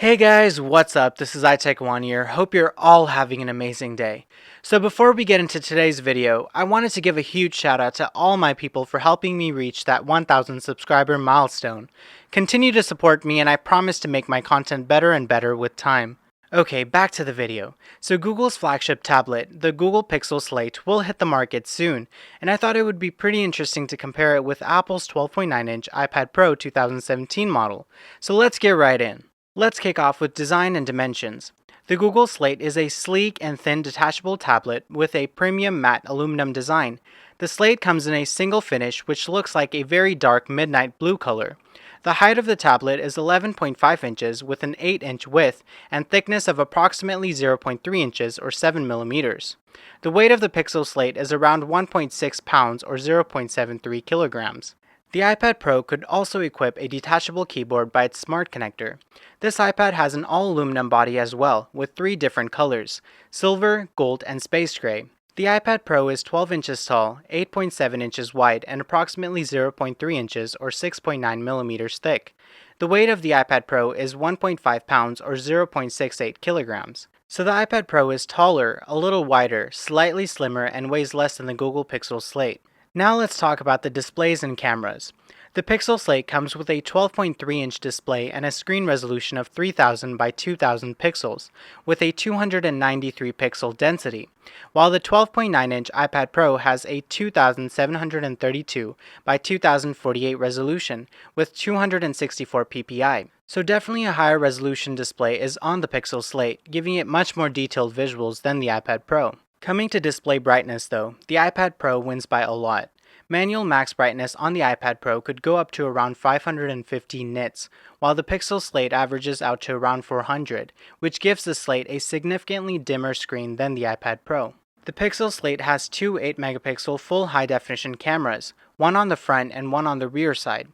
Hey guys, what's up? This is iTech1 here. Hope you're all having an amazing day. So before we get into today's video, I wanted to give a huge shout out to all my people for helping me reach that 1000 subscriber milestone. Continue to support me and I promise to make my content better and better with time. Okay, back to the video. So Google's flagship tablet, the Google Pixel Slate, will hit the market soon, and I thought it would be pretty interesting to compare it with Apple's 12.9-inch iPad Pro 2017 model. So let's get right in. Let's kick off with design and dimensions. The Google Slate is a sleek and thin detachable tablet with a premium matte aluminum design. The Slate comes in a single finish which looks like a very dark midnight blue color. The height of the tablet is 11.5 inches with an 8-inch width and thickness of approximately 0.3 inches or 7 millimeters. The weight of the Pixel Slate is around 1.6 pounds or 0.73 kilograms. The iPad Pro could also equip a detachable keyboard by its smart connector. This iPad has an all-aluminum body as well, with 3 different colors: silver, gold, and space gray. The iPad Pro is 12 inches tall, 8.7 inches wide, and approximately 0.3 inches or 6.9 millimeters thick. The weight of the iPad Pro is 1.5 pounds or 0.68 kilograms. So the iPad Pro is taller, a little wider, slightly slimmer, and weighs less than the Google Pixel Slate. Now let's talk about the displays and cameras. The Pixel Slate comes with a 12.3-inch display and a screen resolution of 3000 by 2000 pixels, with a 293 pixel density, while the 12.9-inch iPad Pro has a 2732 by 2048 resolution, with 264 ppi. So definitely a higher resolution display is on the Pixel Slate, giving it much more detailed visuals than the iPad Pro. Coming to display brightness though, the iPad Pro wins by a lot. Manual max brightness on the iPad Pro could go up to around 550 nits, while the Pixel Slate averages out to around 400, which gives the Slate a significantly dimmer screen than the iPad Pro. The Pixel Slate has two 8-megapixel full high-definition cameras, one on the front and one on the rear side.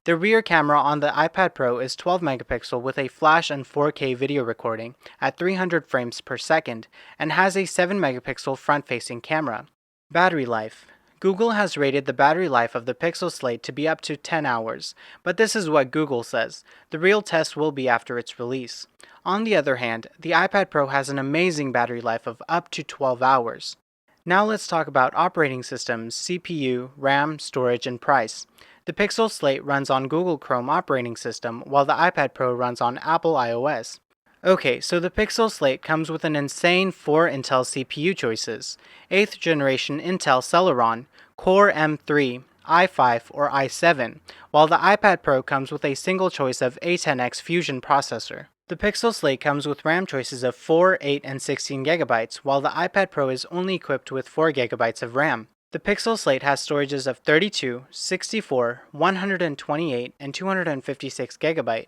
The rear camera on the iPad Pro is 12 megapixel with a flash and 4K video recording at 300 frames per second and has a 7 megapixel front-facing camera. Battery life. Google has rated the battery life of the Pixel Slate to be up to 10 hours, but this is what Google says. The real test will be after its release. On the other hand, the iPad Pro has an amazing battery life of up to 12 hours. Now let's talk about operating systems, CPU, RAM, storage, and price. The Pixel Slate runs on Google Chrome operating system, while the iPad Pro runs on Apple iOS. Okay, so the Pixel Slate comes with an insane 4 Intel CPU choices: 8th Generation Intel Celeron, Core M3, i5, or i7, while the iPad Pro comes with a single choice of A10X Fusion processor. The Pixel Slate comes with RAM choices of 4, 8, and 16 GB, while the iPad Pro is only equipped with 4 GB of RAM. The Pixel Slate has storages of 32, 64, 128, and 256 GB.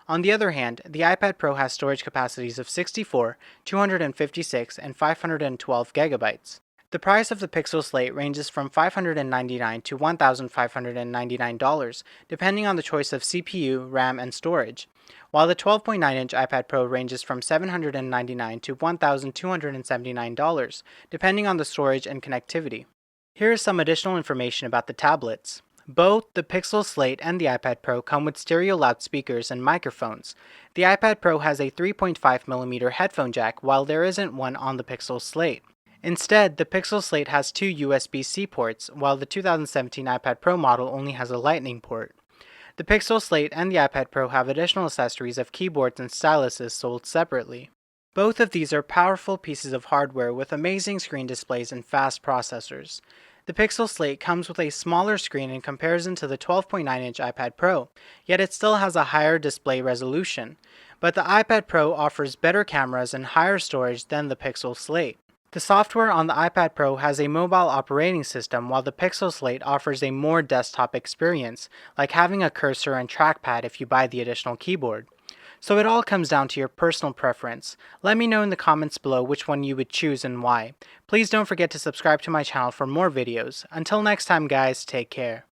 On the other hand, the iPad Pro has storage capacities of 64, 256, and 512 GB. The price of the Pixel Slate ranges from $599 to $1,599, depending on the choice of CPU, RAM, and storage, while the 12.9-inch iPad Pro ranges from $799 to $1,279, depending on the storage and connectivity. Here is some additional information about the tablets. Both the Pixel Slate and the iPad Pro come with stereo loudspeakers and microphones. The iPad Pro has a 3.5mm headphone jack, while there isn't one on the Pixel Slate. Instead, the Pixel Slate has two USB-C ports, while the 2017 iPad Pro model only has a Lightning port. The Pixel Slate and the iPad Pro have additional accessories of keyboards and styluses sold separately. Both of these are powerful pieces of hardware with amazing screen displays and fast processors. The Pixel Slate comes with a smaller screen in comparison to the 12.9-inch iPad Pro, yet it still has a higher display resolution. But the iPad Pro offers better cameras and higher storage than the Pixel Slate. The software on the iPad Pro has a mobile operating system, while the Pixel Slate offers a more desktop experience, like having a cursor and trackpad if you buy the additional keyboard. So it all comes down to your personal preference. Let me know in the comments below which one you would choose and why. Please don't forget to subscribe to my channel for more videos. Until next time guys, take care.